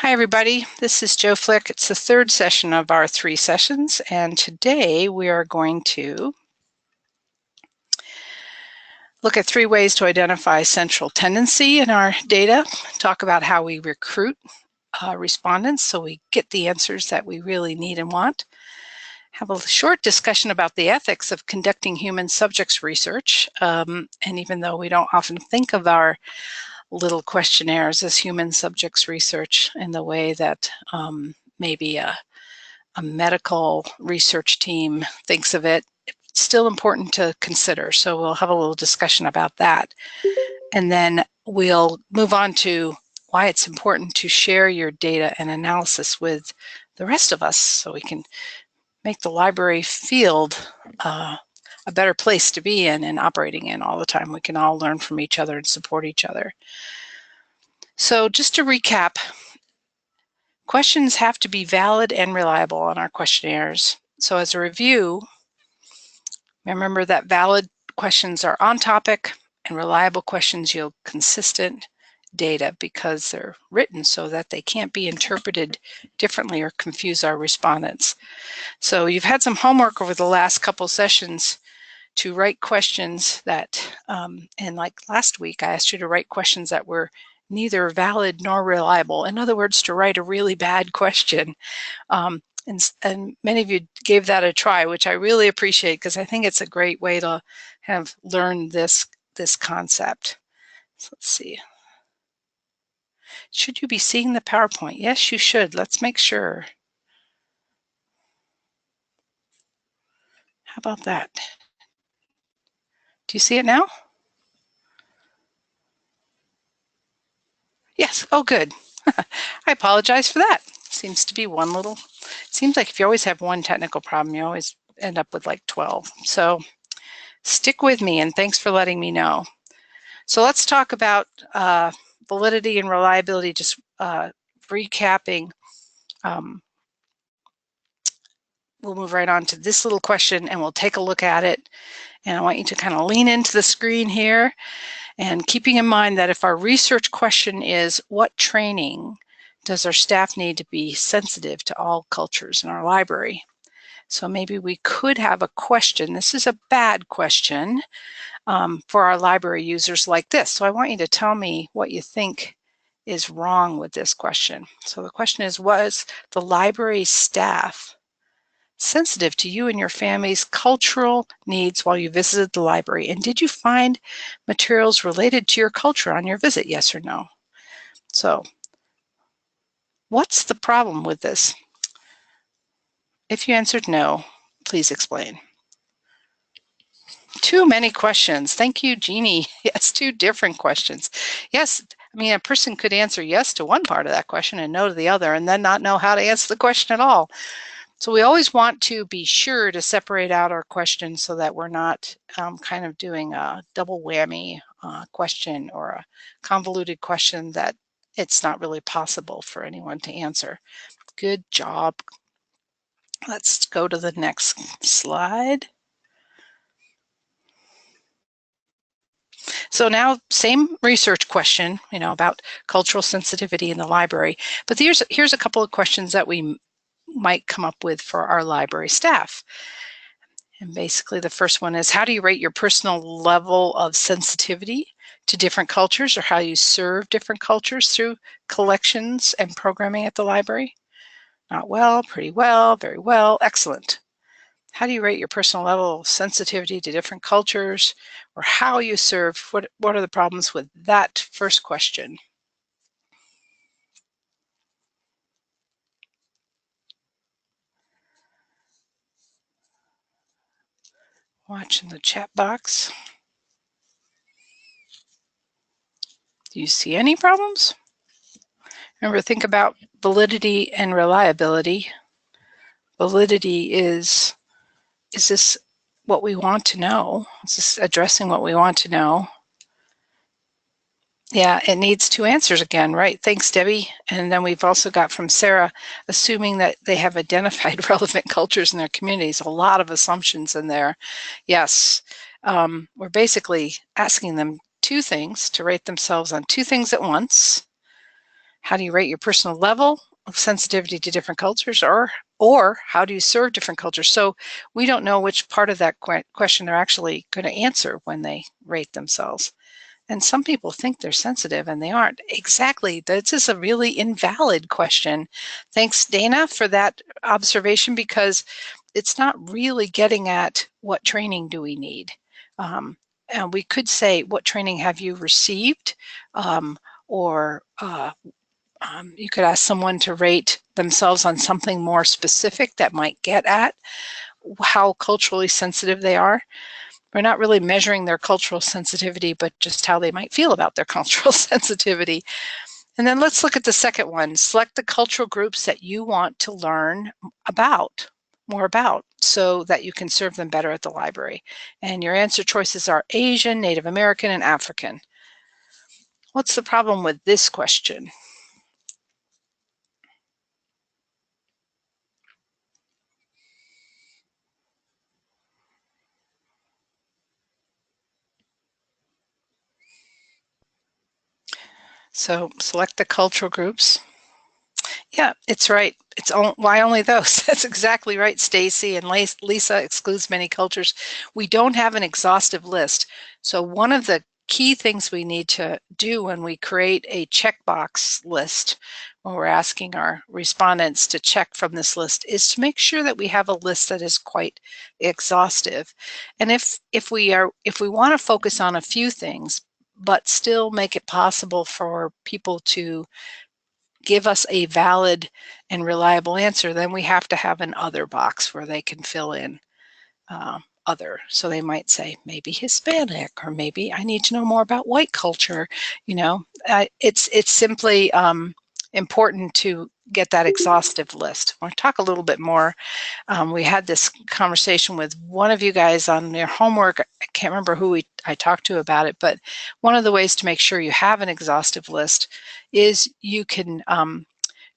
Hi, everybody. This is Jo Flick. It's the third session of our 3 sessions, and today we are going to look at 3 ways to identify central tendency in our data, talk about how we recruit respondents so we get the answers that we really need and want, have a short discussion about the ethics of conducting human subjects research, and even though we don't often think of our little questionnaires as human subjects research in the way that maybe a medical research team thinks of it, it's still important to consider. So we'll have a little discussion about that. And then we'll move on to why it's important to share your data and analysis with the rest of us so we can make the library field a better place to be in and operating in all the time. We can all learn from each other and support each other. So just to recap, questions have to be valid and reliable on our questionnaires. So as a review, remember that valid questions are on topic and reliable questions yield consistent data because they're written so that they can't be interpreted differently or confuse our respondents. So you've had some homework over the last couple sessions to write questions that, and like last week, I asked you to write questions that were neither valid nor reliable. In other words, to write a really bad question. And many of you gave that a try, which I really appreciate because I think it's a great way to have learned this concept. So let's see. Should you be seeing the PowerPoint? Yes, you should. Let's make sure. How about that? Do you see it now? Yes. Oh, good. I apologize for that. Seems to be one little, it seems like if you always have one technical problem, you always end up with like 12. So stick with me and thanks for letting me know. So let's talk about validity and reliability, just recapping. We'll move right on to this little question and we'll take a look at it. And I want you to kind of lean into the screen here and keeping in mind that if our research question is, what training does our staff need to be sensitive to all cultures in our library? So maybe we could have a question. This is a bad question for our library users like this. So I want you to tell me what you think is wrong with this question. So the question is, was the library staff sensitive to you and your family's cultural needs while you visited the library? And did you find materials related to your culture on your visit, yes or no? So what's the problem with this? If you answered no, please explain. Too many questions. Thank you, Jeannie. Yes, 2 different questions. Yes, I mean, a person could answer yes to one part of that question and no to the other, and then not know how to answer the question at all. So we always want to be sure to separate out our questions so that we're not kind of doing a double whammy question or a convoluted question that it's not really possible for anyone to answer. Good job. Let's go to the next slide. So now, same research question, about cultural sensitivity in the library, but here's a couple of questions that we might come up with for our library staff. And basically the first one is, how do you rate your personal level of sensitivity to different cultures or how you serve different cultures through collections and programming at the library? Not well, pretty well, very well, excellent. How do you rate your personal level of sensitivity to different cultures or how you serve? What are the problems with that first question? Watch in the chat box. Do you see any problems? Remember, think about validity and reliability. Validity is this what we want to know? Is this addressing what we want to know? Yeah, it needs 2 answers again, right? Thanks, Debbie. And then we've also got from Sarah, assuming that they have identified relevant cultures in their communities. A lot of assumptions in there. Yes, we're basically asking them 2 things, to rate themselves on 2 things at once. How do you rate your personal level of sensitivity to different cultures, or how do you serve different cultures? So we don't know which part of that question they're actually going to answer when they rate themselves. And some people think they're sensitive and they aren't. Exactly. This is a really invalid question. Thanks, Dana, for that observation, because it's not really getting at what training do we need. And we could say, what training have you received? Or you could ask someone to rate themselves on something more specific that might get at how culturally sensitive they are. We're not really measuring their cultural sensitivity, but just how they might feel about their cultural sensitivity. And then let's look at the second one. Select the cultural groups that you want to learn more about, so that you can serve them better at the library. And your answer choices are Asian, Native American, and African. What's the problem with this question? So select the cultural groups. Yeah, it's right. Why only those? That's exactly right, Stacy. And Lisa excludes many cultures. We don't have an exhaustive list. So one of the key things we need to do when we create a checkbox list, when we're asking our respondents to check from this list, is to make sure that we have a list that is quite exhaustive. And if we want to focus on a few things, but still make it possible for people to give us a valid and reliable answer, then we have to have an other box where they can fill in other. So they might say maybe Hispanic, or maybe I need to know more about white culture. It's simply important to get that exhaustive list. I want to talk a little bit more. We had this conversation with one of you guys on your homework. I can't remember who I talked to about it, but one of the ways to make sure you have an exhaustive list is you can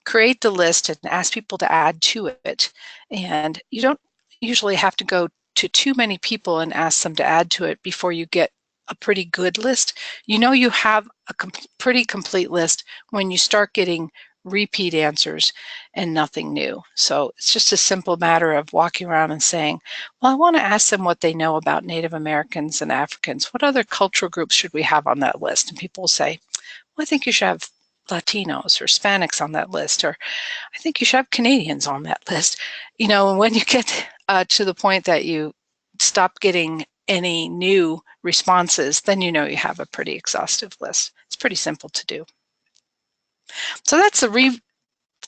create the list and ask people to add to it. And you don't usually have to go to too many people and ask them to add to it before you get a pretty good list. You have a pretty complete list when you start getting repeat answers and nothing new. So it's just a simple matter of walking around and saying, well, I want to ask them what they know about Native Americans and Africans. What other cultural groups should we have on that list? And people will say, well, I think you should have Latinos or Hispanics on that list, or I think you should have Canadians on that list. When you get to the point that you stop getting any new responses, then you have a pretty exhaustive list. It's pretty simple to do. So that's the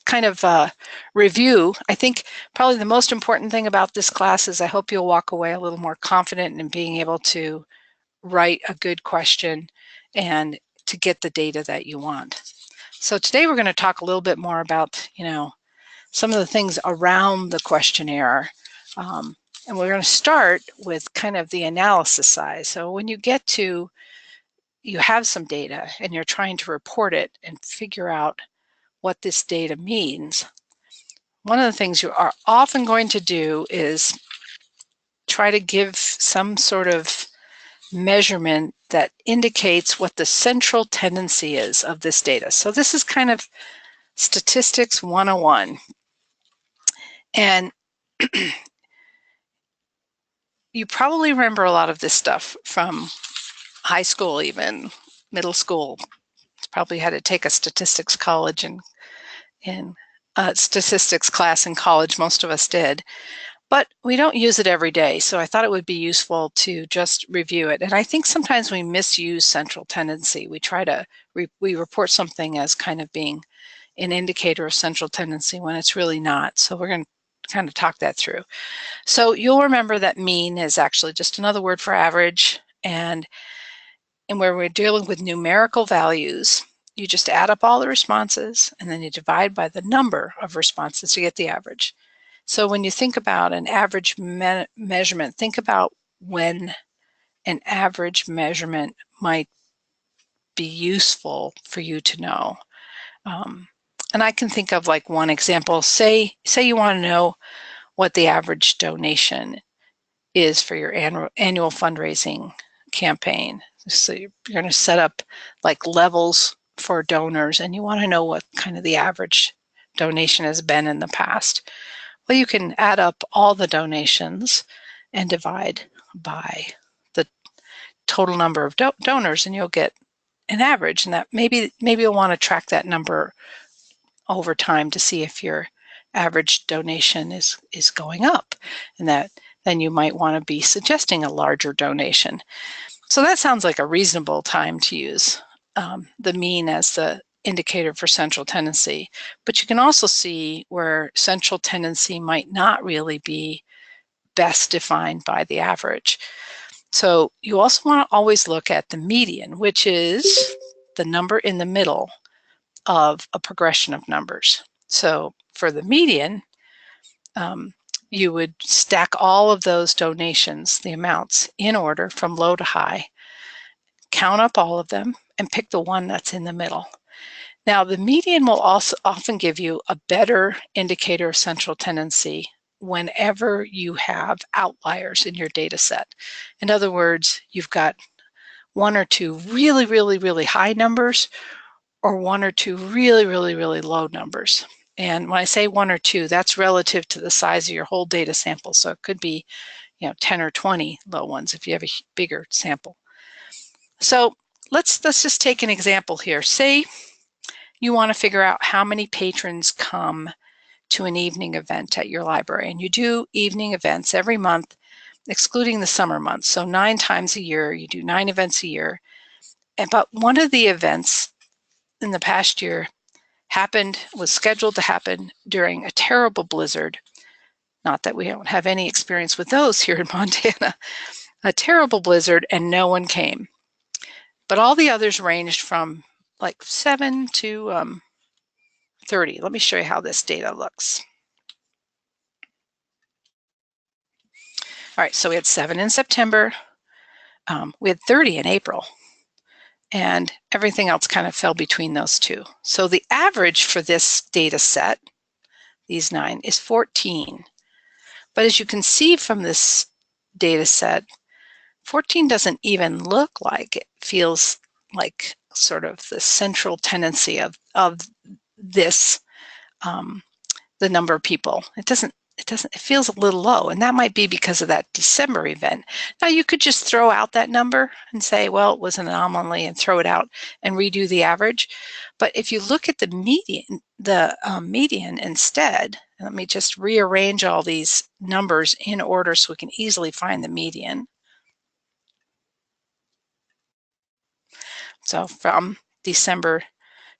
kind of review. I think probably the most important thing about this class is I hope you'll walk away a little more confident in being able to write a good question and to get the data that you want. So today we're going to talk a little bit more about, some of the things around the questionnaire. And we're going to start with kind of the analysis side. So when you have some data and you're trying to report it and figure out what this data means, one of the things you are often going to do is try to give some sort of measurement that indicates what the central tendency is of this data. So this is kind of statistics 101. And you probably remember a lot of this stuff from high school, even middle school. Probably had to take a statistics college in statistics class in college. Most of us did. But we don't use it every day, so I thought it would be useful to just review it. And I think sometimes we misuse central tendency. We try to we report something as kind of being an indicator of central tendency when it's really not. So we're going to kind of talk that through. So you'll remember that mean is actually just another word for average, and where we're dealing with numerical values, you just add up all the responses and then you divide by the number of responses to get the average. So when you think about an average measurement, think about when an average measurement might be useful for you to know. And I can think of like one example. Say you want to know what the average donation is for your annual fundraising campaign. So you're going to set up like levels for donors and you want to know what kind of the average donation has been in the past, well, you can add up all the donations and divide by the total number of donors, and you'll get an average. And that maybe you'll want to track that number over time to see if your average donation is going up, and that then you might want to be suggesting a larger donation. So that sounds like a reasonable time to use the mean as the indicator for central tendency. But you can also see where central tendency might not really be best defined by the average. So you also want to always look at the median, which is the number in the middle of a progression of numbers. So for the median, you would stack all of those donations, the amounts, in order from low to high, count up all of them, and pick the one that's in the middle. Now, the median will also often give you a better indicator of central tendency whenever you have outliers in your data set. In other words, you've got one or two really, really, really high numbers or one or two really, really, really low numbers. And when I say one or two, that's relative to the size of your whole data sample. So it could be, 10 or 20 low ones if you have a bigger sample. So let's just take an example here. Say you want to figure out how many patrons come to an evening event at your library. And you do evening events every month, excluding the summer months. So 9 times a year, you do 9 events a year. But one of the events in the past year was scheduled to happen during a terrible blizzard. Not that we don't have any experience with those here in Montana. A terrible blizzard, and no one came. But all the others ranged from like 7 to 30. Let me show you how this data looks. All right, so we had 7 in September. We had 30 in April. And everything else kind of fell between those two. So the average for this data set, these 9, is 14. But as you can see from this data set, 14 doesn't even look like it feels like sort of the central tendency of this, the number of people. It feels a little low, and that might be because of that December event. Now you could just throw out that number and say, well, it was an anomaly, and throw it out and redo the average. But if you look at the median instead, let me just rearrange all these numbers in order so we can easily find the median. So from December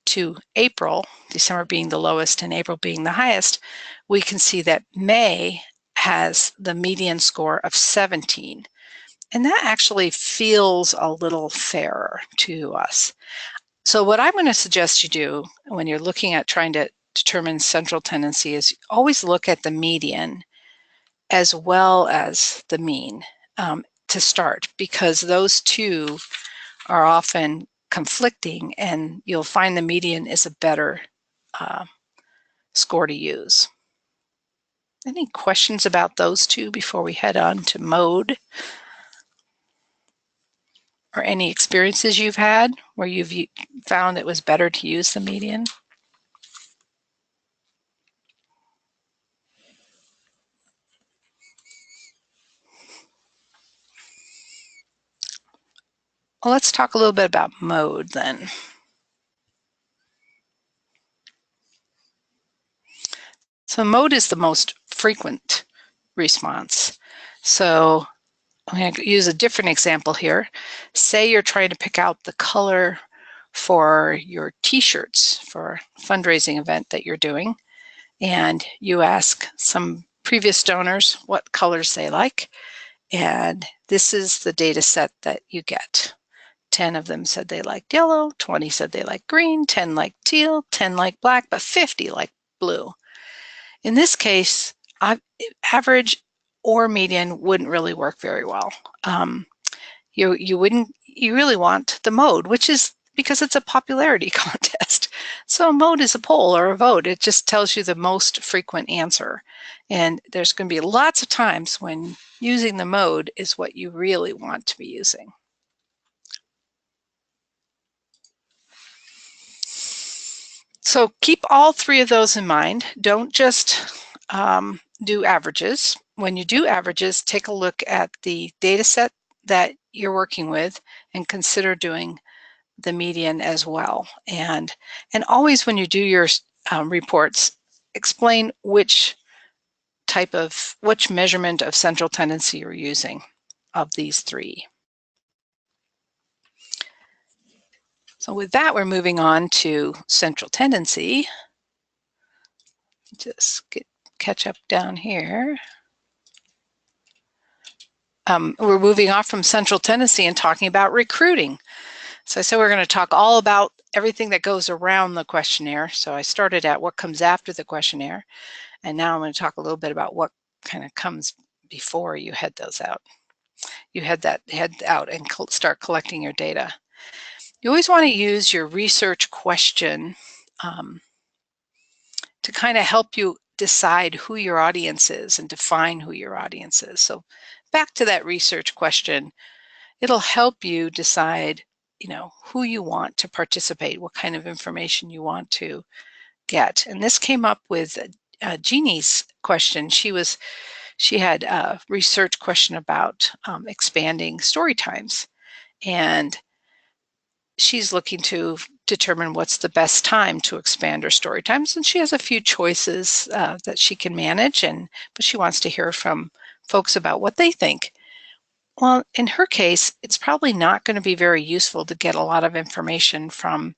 to April, December being the lowest and April being the highest, we can see that May has the median score of 17. And that actually feels a little fairer to us. So what I'm going to suggest you do when you're looking at trying to determine central tendency is always look at the median as well as the mean to start, because those two are often conflicting, and you'll find the median is a better score to use. Any questions about those two before we head on to mode? Or any experiences you've had where you've found it was better to use the median? Well, let's talk a little bit about mode then. So mode is the most frequent response. So I'm going to use a different example here. Say you're trying to pick out the color for your t-shirts for a fundraising event that you're doing, and you ask some previous donors what colors they like, and this is the data set that you get. 10 of them said they liked yellow, 20 said they liked green, 10 liked teal, 10 liked black, but 50 liked blue. In this case, average or median wouldn't really work very well. You really want the mode, which is because it's a popularity contest. So a mode is a poll or a vote. It just tells you the most frequent answer. And there's going to be lots of times when using the mode is what you really want to be using. So keep all three of those in mind. Don't just do averages. When you do averages, take a look at the data set that you're working with and consider doing the median as well. And always when you do your reports, explain which measurement of central tendency you're using of these three. So with that, we're moving on to central tendency. Just catch up down here. We're moving off from central tendency and talking about recruiting. So I said we're going to talk all about everything that goes around the questionnaire. So I started at what comes after the questionnaire, and now I'm going to talk a little bit about what kind of comes before you head those out. You head out and start collecting your data. You always want to use your research question to kind of help you decide who your audience is and define who your audience is. So back to that research question, it'll help you decide, who you want to participate, what kind of information you want to get. And this came up with Jeannie's question. She had a research question about expanding story times, and she's looking to determine what's the best time to expand her story times, and she has a few choices that she can manage, but she wants to hear from folks about what they think. Well, in her case, it's probably not going to be very useful to get a lot of information from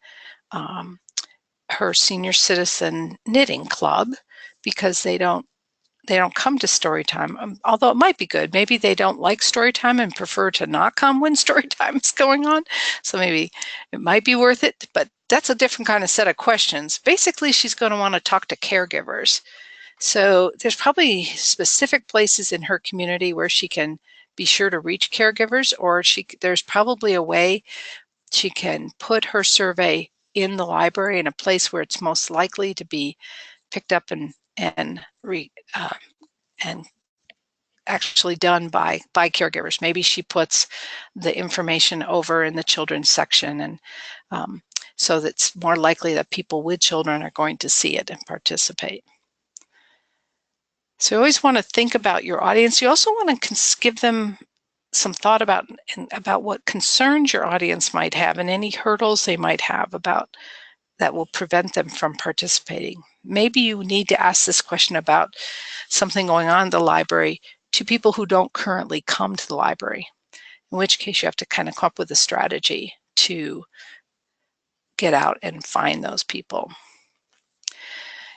her senior citizen knitting club, because they don't come to story time, although it might be good. Maybe they don't like story time and prefer to not come when story time is going on. So maybe it might be worth it, but that's a different kind of set of questions. Basically, she's going to want to talk to caregivers. So there's probably specific places in her community where she can be sure to reach caregivers, or there's probably a way she can put her survey in the library in a place where it's most likely to be picked up and actually done by caregivers. Maybe she puts the information over in the children's section, and so that's more likely that people with children are going to see it and participate. So you always want to think about your audience. You also want to give them some thought about what concerns your audience might have and any hurdles they might have that will prevent them from participating. Maybe you need to ask this question about something going on in the library to people who don't currently come to the library, in which case you have to kind of come up with a strategy to get out and find those people.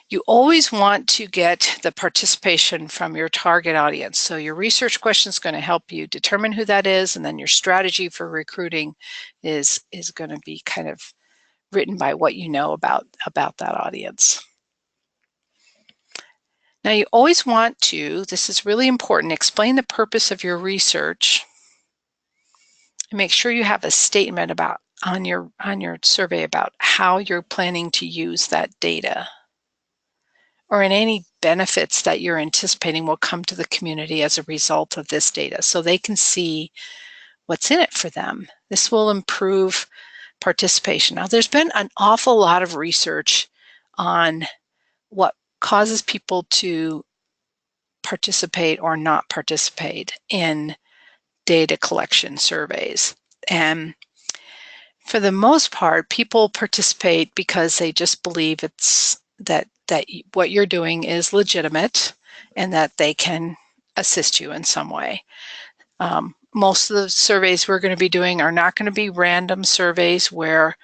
You always want to get the participation from your target audience. So your research question is going to help you determine who that is, and then your strategy for recruiting is going to be kind of written by what you know about that audience. Now you always want to, this is really important, explain the purpose of your research and make sure you have a statement on your survey about how you're planning to use that data, or in any benefits that you're anticipating will come to the community as a result of this data, so they can see what's in it for them. This will improve participation. Now, there's been an awful lot of research on what causes people to participate or not participate in data collection surveys. And for the most part, people participate because they just believe that what you're doing is legitimate and that they can assist you in some way. Most of the surveys we're going to be doing are not going to be random surveys where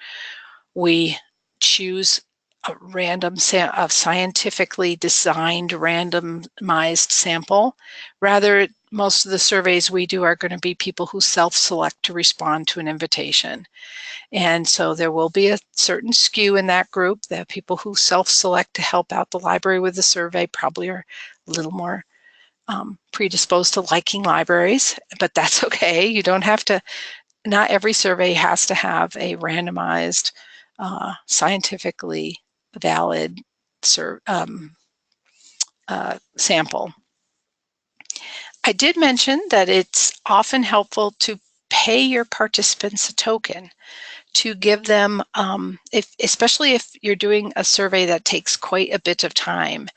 we choose a scientifically designed randomized sample. Rather, most of the surveys we do are going to be people who self-select to respond to an invitation. And so there will be a certain skew in that group. The people who self-select to help out the library with the survey probably are a little more predisposed to liking libraries, but that's okay. You don't have to, not every survey has to have a randomized, scientifically valid sample. I did mention that it's often helpful to pay your participants a token. to give them, especially if you're doing a survey that takes quite a bit of time.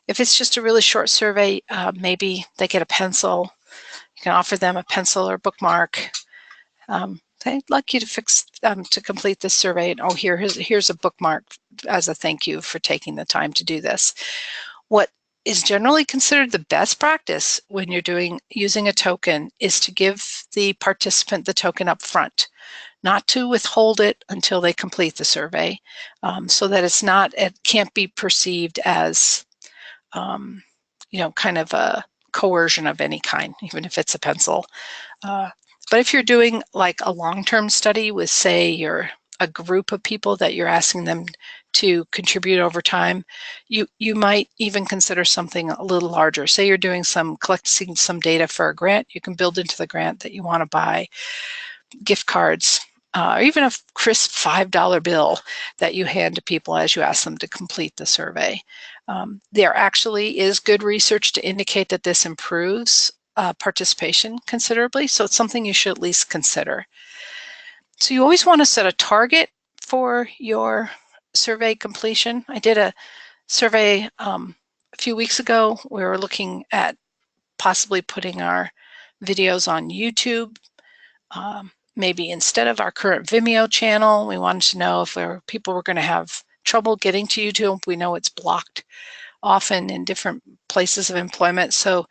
If it's just a really short survey, maybe they get a pencil. You can offer them a pencil or bookmark. I'd like you to complete this survey. And, oh, here's a bookmark as a thank you for taking the time to do this. What is generally considered the best practice when you're using a token is to give the participant the token up front, not to withhold it until they complete the survey, so that it can't be perceived as kind of a coercion of any kind, even if it's a pencil. But if you're doing like a long-term study with, say, you're a group of people that you're asking them to contribute over time, you might even consider something a little larger. Say you're collecting some data for a grant, you can build into the grant that you want to buy gift cards, or even a crisp $5 bill that you hand to people as you ask them to complete the survey. There actually is good research to indicate that this improves participation considerably, so it's something you should at least consider. So you always want to set a target for your survey completion. I did a survey a few weeks ago. We were looking at possibly putting our videos on YouTube. Maybe instead of our current Vimeo channel, we wanted to know if people were going to have trouble getting to YouTube. We know it's blocked often in different places of employment. So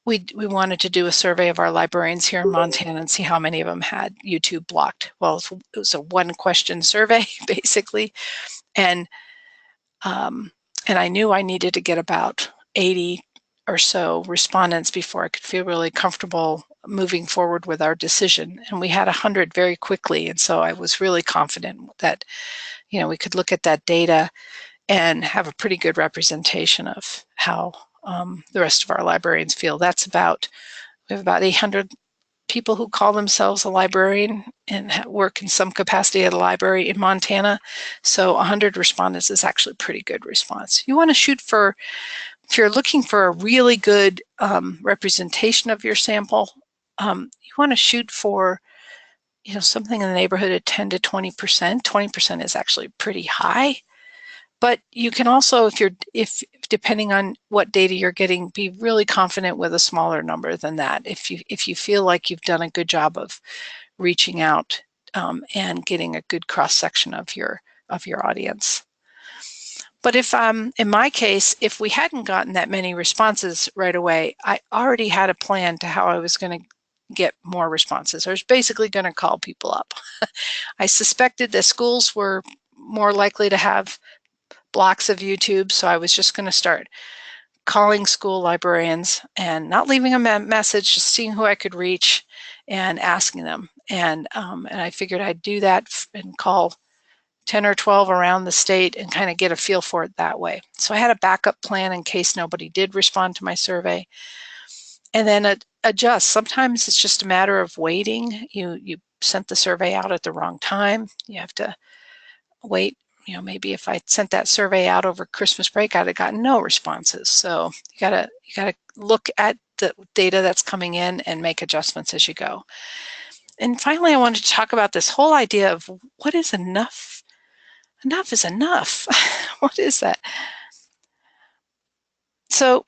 we wanted to do a survey of our librarians here in Montana and see how many of them had YouTube blocked. Well, it was a one-question survey, basically. And I knew I needed to get about 80 or so respondents before I could feel really comfortable moving forward with our decision. And we had 100 very quickly. And so I was really confident that, we could look at that data and have a pretty good representation of how the rest of our librarians feel. We have about 800 people who call themselves a librarian and work in some capacity at a library in Montana. So 100 respondents is actually a pretty good response. You want to shoot for, if you're looking for a really good representation of your sample, you want to shoot for something in the neighborhood of 10 to 20%. 20% is actually pretty high. But you can also, if depending on what data you're getting, be really confident with a smaller number than that. If you feel like you've done a good job of reaching out and getting a good cross section of your audience. But if in my case, if we hadn't gotten that many responses right away, I already had a plan to how I was going to get more responses. I was basically going to call people up. I suspected that schools were more likely to have blocks of YouTube, so I was just going to start calling school librarians and not leaving a message, just seeing who I could reach and asking them. And I figured I'd do that and call 10 or 12 around the state and kind of get a feel for it that way. So I had a backup plan in case nobody did respond to my survey. And then adjust. Sometimes it's just a matter of waiting. You sent the survey out at the wrong time. You have to wait. Maybe if I sent that survey out over Christmas break, I'd have gotten no responses. So you gotta look at the data that's coming in and make adjustments as you go. And finally, I wanted to talk about this whole idea of what is enough. Enough is enough. What is that? So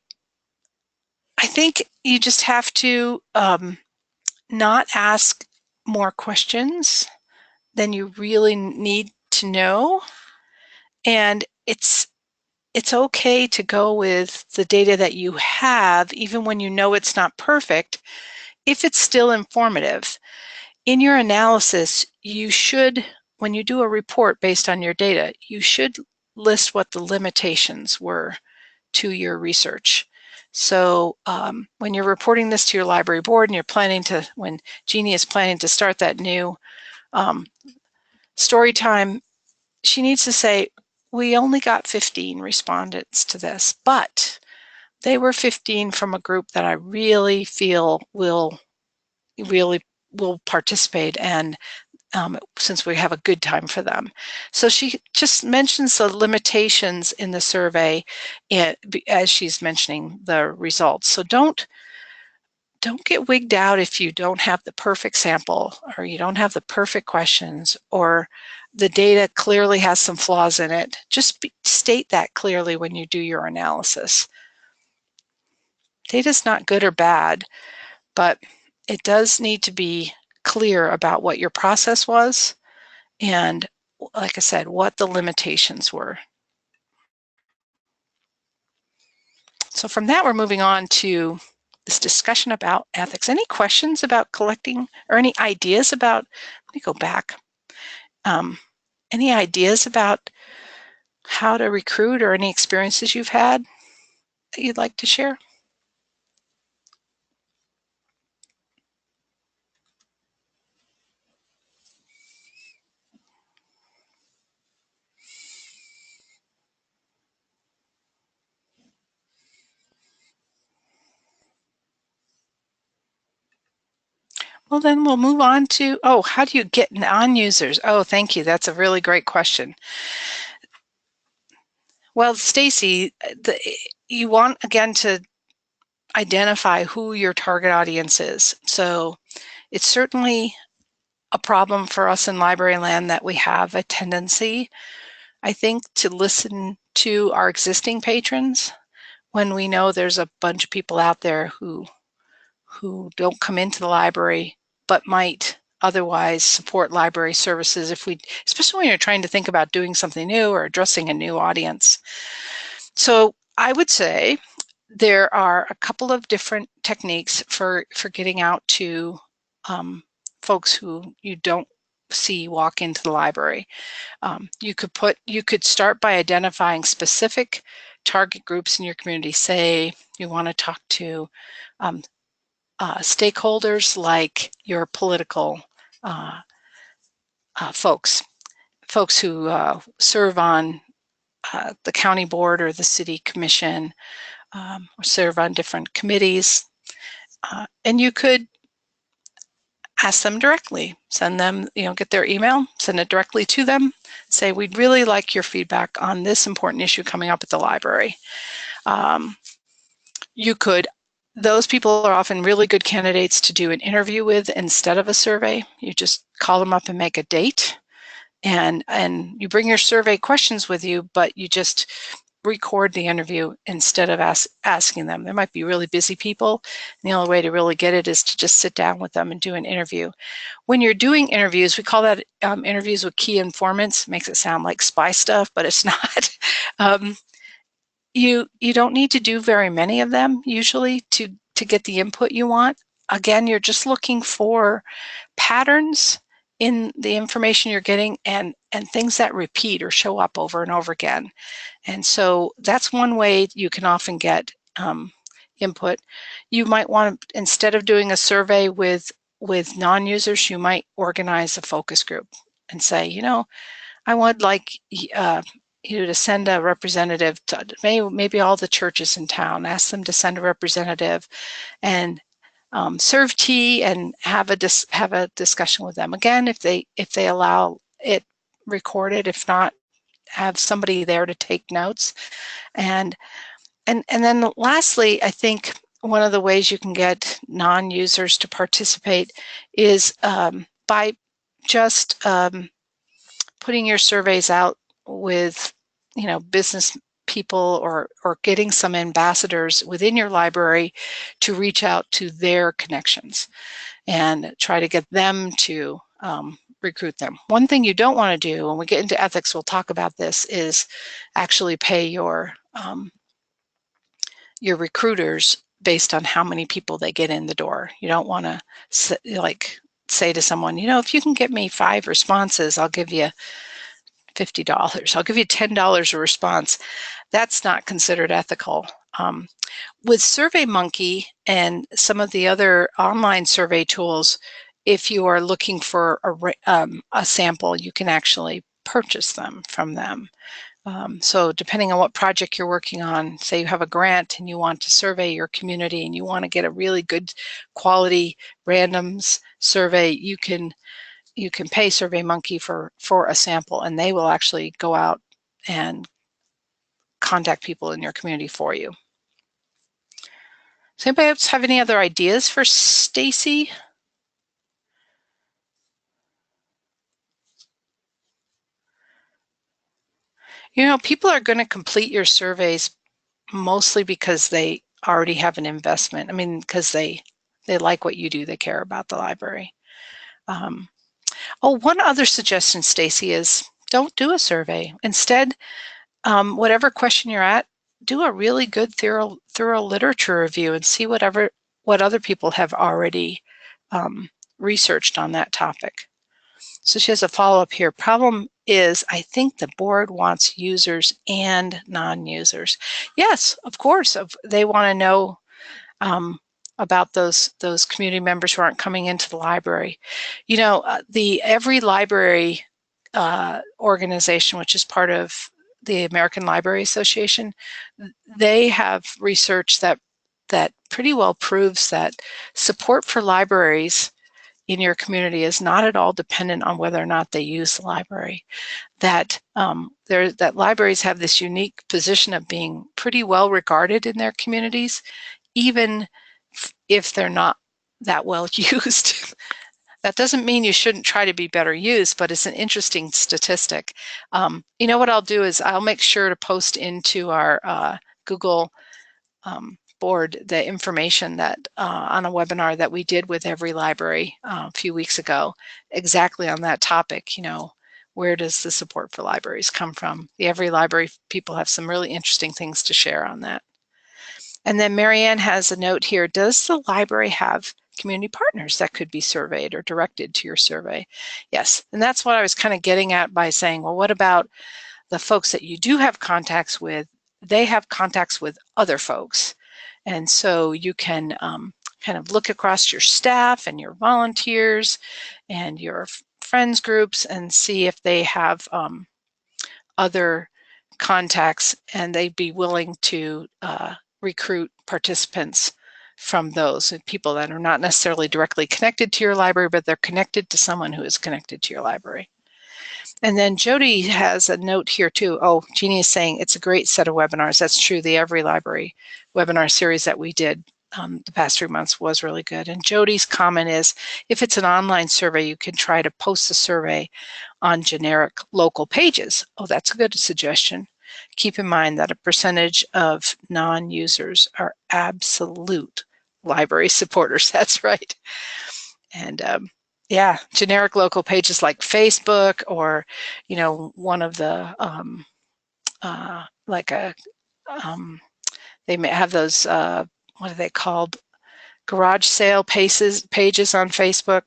I think you just have to not ask more questions than you really need to know. And it's okay to go with the data that you have, even when you know it's not perfect, if it's still informative. In your analysis, you should, when you do a report based on your data, you should list what the limitations were to your research. So when you're reporting this to your library board and when Jeannie is planning to start that new story time, she needs to say, we only got 15 respondents to this, but they were 15 from a group that I really feel will participate, and since we have a good time for them. So she just mentions the limitations in the survey as she's mentioning the results. So don't don't get wigged out if you don't have the perfect sample, or you don't have the perfect questions, or the data clearly has some flaws in it. Just state that clearly when you do your analysis. Data's not good or bad, but it does need to be clear about what your process was and, like I said, what the limitations were. So from that, we're moving on to this discussion about ethics. Any questions about collecting, or any ideas about, let me go back. Any ideas about how to recruit, or any experiences you've had that you'd like to share? Well, then we'll move on to, how do you get non-users? Oh, thank you. That's a really great question. Well, Stacy, you want, again, to identify who your target audience is. So it's certainly a problem for us in library land that we have a tendency, I think, to listen to our existing patrons when we know there's a bunch of people out there who don't come into the library but might otherwise support library services, especially when you're trying to think about doing something new or addressing a new audience. So I would say there are a couple of different techniques for getting out to folks who you don't see walk into the library. You could start by identifying specific target groups in your community. Say you want to talk to stakeholders like your political folks who serve on the county board or the city commission, or serve on different committees. And you could ask them directly, send them, get their email, send it directly to them, say, we'd really like your feedback on this important issue coming up at the library. Those people are often really good candidates to do an interview with instead of a survey. You just call them up and make a date, and you bring your survey questions with you, but you just record the interview instead of asking them. There might be really busy people, and the only way to really get it is to just sit down with them and do an interview. When you're doing interviews, we call that interviews with key informants. Makes it sound like spy stuff, but it's not. You don't need to do very many of them usually to get the input you want. Again, you're just looking for patterns in the information you're getting, and things that repeat or show up over and over again. And so that's one way you can often get input. You might want to, instead of doing a survey with non-users, you might organize a focus group and say, I would like you to send a representative to maybe all the churches in town. Ask them to send a representative and serve tea and have a discussion with them. Again, if they allow it recorded. If not, have somebody there to take notes. And then lastly, I think one of the ways you can get non-users to participate is by just putting your surveys out with business people, or getting some ambassadors within your library to reach out to their connections and try to get them to recruit them. One thing you don't want to do, when we get into ethics, we'll talk about this, is actually pay your recruiters based on how many people they get in the door. You don't want to say to someone, if you can get me 5 responses, I'll give you $50. I'll give you $10 a response. That's not considered ethical. With SurveyMonkey and some of the other online survey tools, if you are looking for a sample, you can actually purchase them from them. So depending on what project you're working on, say you have a grant and you want to survey your community and you want to get a really good quality randoms survey, you can pay SurveyMonkey for a sample, and they will actually go out and contact people in your community for you. Does anybody else have any other ideas for Stacy? You know, people are going to complete your surveys mostly because they already have an investment. I mean, because they like what you do, they care about the library. One other suggestion, Stacy, is don't do a survey. Instead, whatever question you're at, do a really good thorough literature review and see what other people have already researched on that topic. So she has a follow-up here. Problem is, I think the board wants users and non-users. Yes, of course, they want to know about those community members who aren't coming into the library. You know, every library organization, which is part of the American Library Association, they have research that pretty well proves that support for libraries in your community is not at all dependent on whether or not they use the library. That that libraries have this unique position of being pretty well regarded in their communities, even if they're not that well used. That doesn't mean you shouldn't try to be better used, but it's an interesting statistic. You know what I'll do is I'll make sure to post into our Google board the information that on a webinar that we did with every library a few weeks ago, exactly on that topic. You know, where does the support for libraries come from? The Every Library people have some really interesting things to share on that. And then Marianne has a note here. Does the library have community partners that could be surveyed or directed to your survey? Yes, and that's what I was kind of getting at by saying, well, what about the folks that you do have contacts with? They have contacts with other folks. And so you can kind of look across your staff and your volunteers and your friends groups and see if they have other contacts, and they'd be willing to recruit participants from those people that are not necessarily directly connected to your library, but they're connected to someone who is connected to your library. And then Jody has a note here too. Oh, Jeannie is saying it's a great set of webinars. That's true. The Every Library webinar series that we did the past 3 months was really good. And Jody's comment is, if it's an online survey, you can try to post the survey on generic local pages. Oh, that's a good suggestion. Keep in mind that a percentage of non-users are absolute library supporters. That's right. And yeah, generic local pages like Facebook, or, you know, one of the they may have those what are they called, garage sale pages on Facebook.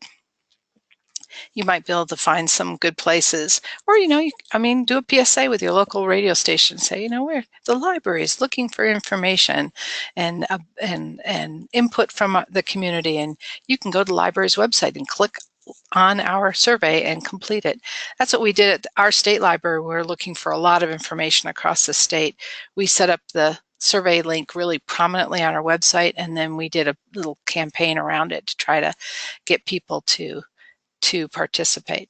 You might be able to find some good places, or, you know, I mean, do a PSA with your local radio station. Say, you know, where the library is looking for information and input from the community, and you can go to the library's website and click on our survey and complete it. That's what we did at our state library. We were looking for a lot of information across the state. We set up the survey link really prominently on our website, and then we did a little campaign around it to try to get people to participate.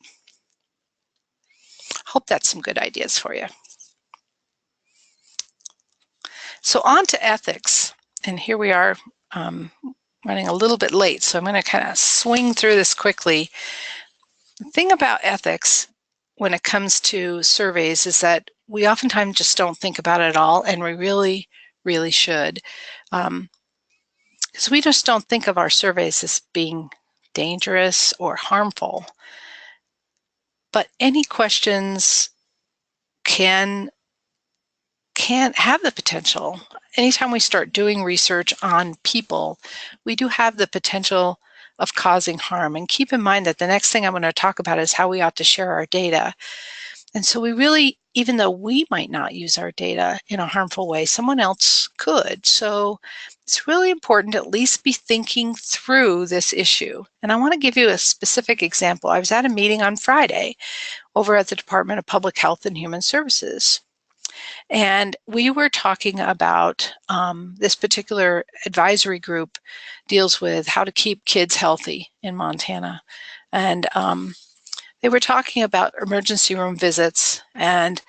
Hope that's some good ideas for you. So on to ethics, and here we are running a little bit late, so I'm going to kind of swing through this quickly. The thing about ethics when it comes to surveys is that we oftentimes just don't think about it at all, and we really, really should. Because we just don't think of our surveys as being dangerous or harmful. But any questions can have the potential. Anytime we start doing research on people, we do have the potential of causing harm. And keep in mind that the next thing I'm going to talk about is how we ought to share our data. And so we really, even though we might not use our data in a harmful way, someone else could. So it's really important to at least be thinking through this issue. And I want to give you a specific example. I was at a meeting on Friday over at the Department of Public Health and Human Services. And we were talking about this particular advisory group deals with how to keep kids healthy in Montana. And they were talking about emergency room visits, and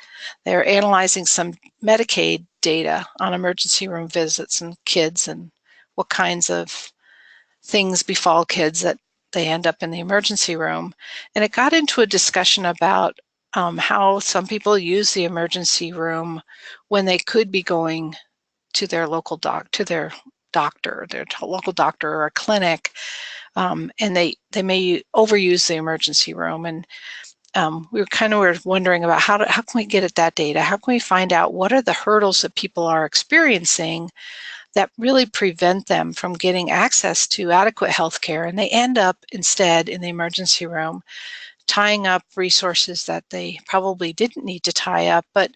they're analyzing some Medicaid data on emergency room visits and kids and what kinds of things befall kids that they end up in the emergency room. And it got into a discussion about how some people use the emergency room when they could be going to their local doctor, their local doctor or a clinic, and they may overuse the emergency room. And we were wondering about how can we get at that data? How can we find out what are the hurdles that people are experiencing that really prevent them from getting access to adequate health care, and they end up instead in the emergency room tying up resources that they probably didn't need to tie up, but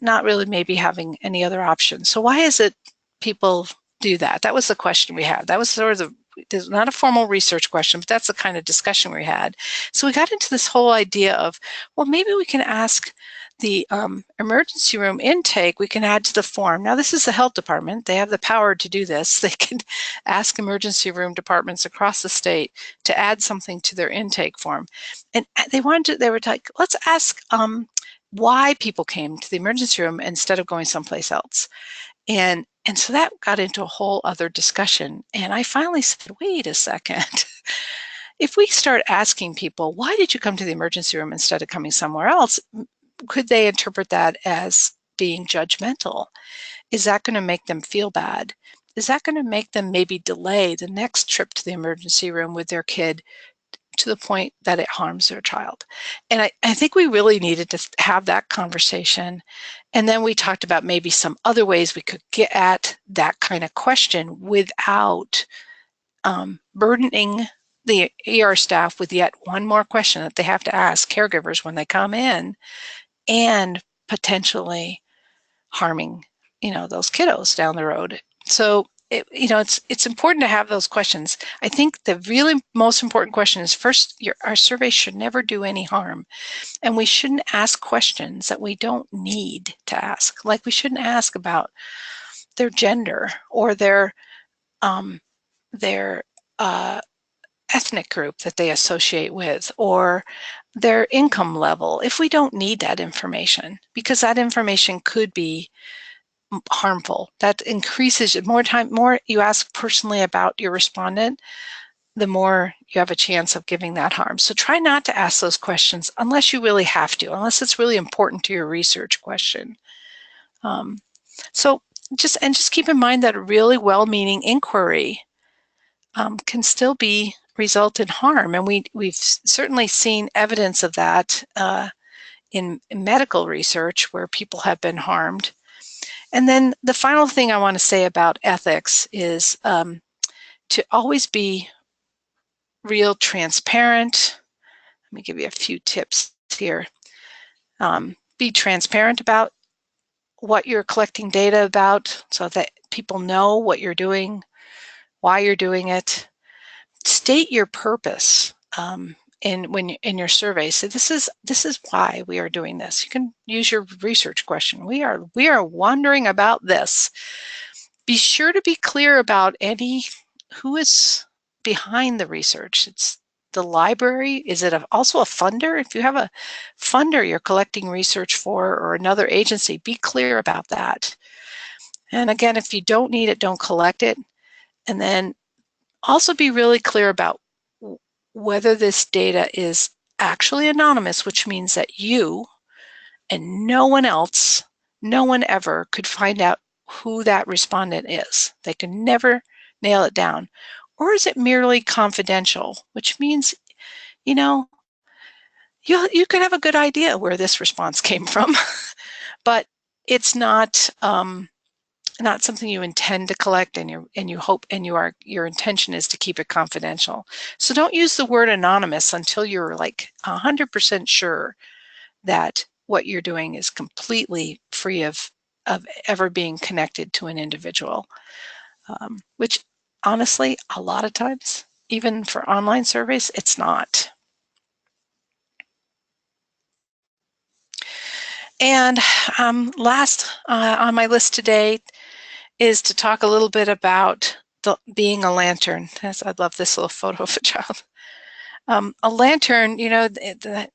not really maybe having any other options. So why is it people do that? That was the question we had. That was sort of there's not a formal research question, but that's the kind of discussion we had. So we got into this whole idea of, well, maybe we can ask the emergency room intake, we can add to the form. Now, this is the health department. They have the power to do this. They can ask emergency room departments across the state to add something to their intake form. And they were like, let's ask why people came to the emergency room instead of going someplace else. And so that got into a whole other discussion. And I finally said, wait a second. If we start asking people, why did you come to the emergency room instead of coming somewhere else? Could they interpret that as being judgmental? Is that going to make them feel bad? Is that going to make them maybe delay the next trip to the emergency room with their kid to the point that it harms their child? And I think we really needed to have that conversation. And then we talked about maybe some other ways we could get at that kind of question without burdening the ER staff with yet one more question that they have to ask caregivers when they come in, and potentially harming, those kiddos down the road. So, it's important to have those questions. I think the really most important question is, first, our survey should never do any harm. And we shouldn't ask questions that we don't need to ask. Like, we shouldn't ask about their gender or their ethnic group that they associate with, or their income level, if we don't need that information, because that information could be harmful. That increases more you ask personally about your respondent, the more you have a chance of giving that harm. So try not to ask those questions unless you really have to, unless it's really important to your research question. So just keep in mind that a really well-meaning inquiry can still result in harm, and we've certainly seen evidence of that in medical research where people have been harmed. And then the final thing I want to say about ethics is to always be real transparent. Let me give you a few tips here. Be transparent about what you're collecting data about so that people know what you're doing, why you're doing it. State your purpose in your survey. So this is why we are doing this. You can use your research question. We are wondering about this. Be sure to be clear about who is behind the research. It's the library. Is it also a funder? If you have a funder you're collecting research for, or another agency, be clear about that. And again, if you don't need it, don't collect it. And then also be really clear about whether this data is actually anonymous, which means that you and no one else, no one ever could find out who that respondent is. They can never nail it down. Or is it merely confidential, which means, you can have a good idea where this response came from, but it's not something you intend to collect, and you hope, and your intention is to keep it confidential. So don't use the word anonymous until you're like 100% sure that what you're doing is completely free of ever being connected to an individual, which honestly, a lot of times, even for online surveys, it's not. And last on my list today is to talk a little bit about being a lantern. I love this little photo of a child. A lantern, I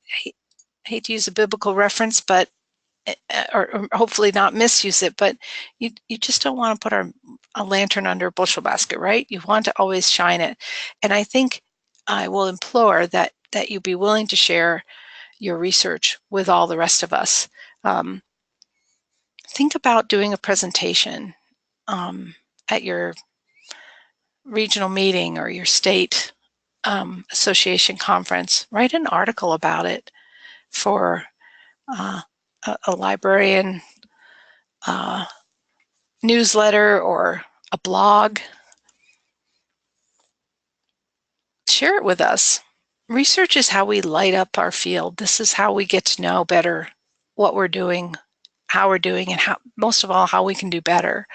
hate to use a biblical reference, but or hopefully not misuse it, but you just don't want to put a lantern under a bushel basket, right? You want to always shine it. And I think I will implore that you be willing to share your research with all the rest of us. Think about doing a presentation at your regional meeting or your state association conference. Write an article about it for a librarian newsletter or a blog. Share it with us. Research is how we light up our field. This is how we get to know better what we're doing, how we're doing, and how, most of all, how we can do better.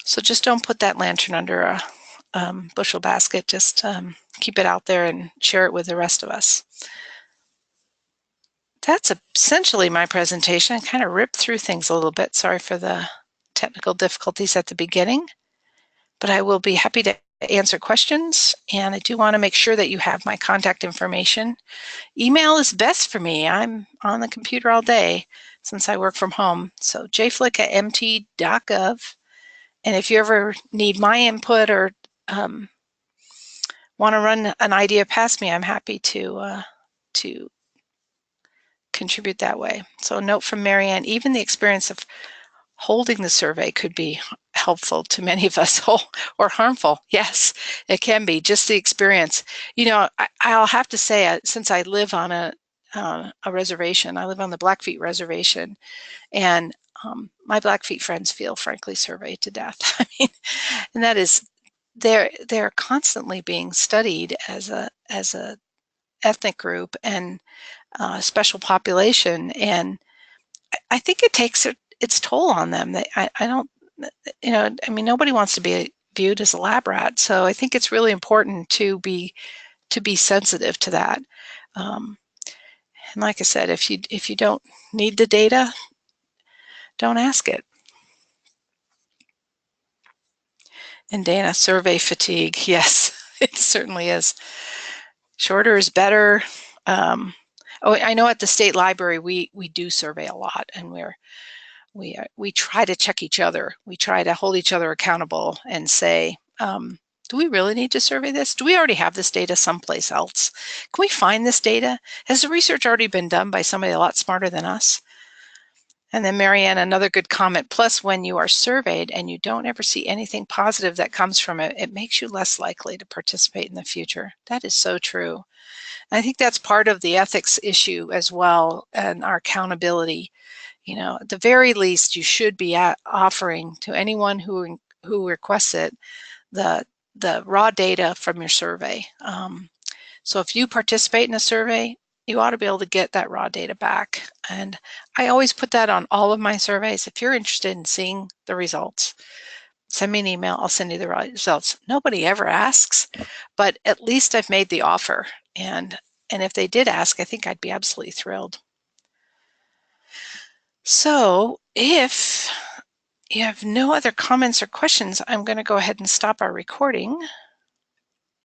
So just don't put that lantern under a bushel basket. Just keep it out there and share it with the rest of us. That's essentially my presentation. I kind of ripped through things a little bit. Sorry for the technical difficulties at the beginning, but I will be happy to answer questions. And I do want to make sure that you have my contact information. Email is best for me. I'm on the computer all day since I work from home. So jflick@mt.gov. And if you ever need my input or want to run an idea past me, I'm happy to contribute that way. So a note from Marianne, even the experience of holding the survey could be helpful to many of us, or harmful. Yes, it can be, just the experience. You know, I'll have to say, since I live on a reservation, I live on the Blackfeet Reservation, and my Blackfeet friends feel frankly surveyed to death. I mean, and that is, they're constantly being studied as a ethnic group and special population, and I think it takes its toll on them. I don't, you know, I mean, nobody wants to be viewed as a lab rat, so I think it's really important to be sensitive to that. And like I said, if you don't need the data, don't ask it. And Dana, survey fatigue. Yes, it certainly is. Shorter is better. Oh, I know at the state library we do survey a lot, and we try to check each other. We try to hold each other accountable and say, do we really need to survey this? Do we already have this data someplace else? Can we find this data? Has the research already been done by somebody a lot smarter than us? And then Marianne, another good comment, plus when you are surveyed and you don't ever see anything positive that comes from it, it makes you less likely to participate in the future. That is so true. And I think that's part of the ethics issue as well, and our accountability. You know, at the very least, you should be offering to anyone who requests it the raw data from your survey. So if you participate in a survey, you ought to be able to get that raw data back. And I always put that on all of my surveys. If you're interested in seeing the results, send me an email, I'll send you the results. Nobody ever asks, but at least I've made the offer. And if they did ask, I think I'd be absolutely thrilled. So if you have no other comments or questions, I'm going to go ahead and stop our recording.